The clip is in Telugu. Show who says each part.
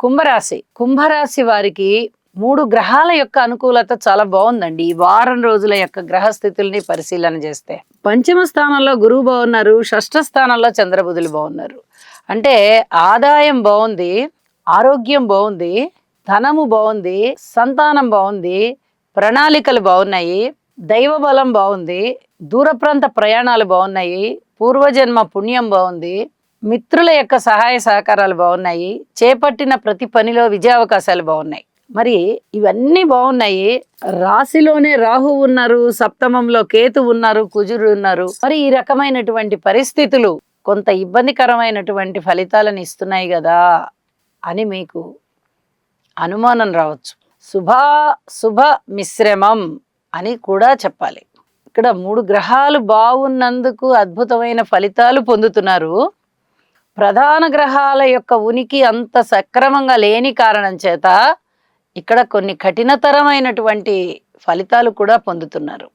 Speaker 1: కుంభరాశి వారికి 3 గ్రహాల యొక్క అనుకూలత చాలా బాగుందండి. ఈ వారం రోజుల యొక్క గ్రహ స్థితుల్ని పరిశీలన చేస్తే పంచమ స్థానంలో గురువు బాగున్నారు, షష్ఠ స్థానంలో చంద్రబుధులు బాగున్నారు. అంటే ఆదాయం బాగుంది, ఆరోగ్యం బాగుంది, ధనము బాగుంది, సంతానం బాగుంది, ప్రణాళికలు బాగున్నాయి, దైవ బలం బాగుంది, దూర ప్రాంత ప్రయాణాలు బాగున్నాయి, పూర్వజన్మ పుణ్యం బాగుంది, మిత్రుల యొక్క సహాయ సహకారాలు బాగున్నాయి, చేపట్టిన ప్రతి పనిలో విజయావకాశాలు బాగున్నాయి. మరి ఇవన్నీ బాగున్నాయి. రాశిలోనే రాహు ఉన్నారు, సప్తమంలో కేతు ఉన్నారు, కుజుడు ఉన్నారు. మరి ఈ రకమైనటువంటి పరిస్థితులు కొంత ఇబ్బందికరమైనటువంటి ఫలితాలను ఇస్తున్నాయి కదా అని మీకు అనుమానం రావచ్చు. శుభ మిశ్రమం అని కూడా చెప్పాలి. ఇక్కడ 3 గ్రహాలు బాగున్నందుకు అద్భుతమైన ఫలితాలు పొందుతున్నారు. ప్రధాన గ్రహాల యొక్క ఉనికి అంత సక్రమంగా లేని కారణం చేత ఇక్కడ కొన్ని కఠినతరమైనటువంటి ఫలితాలు కూడా పొందుతున్నారు.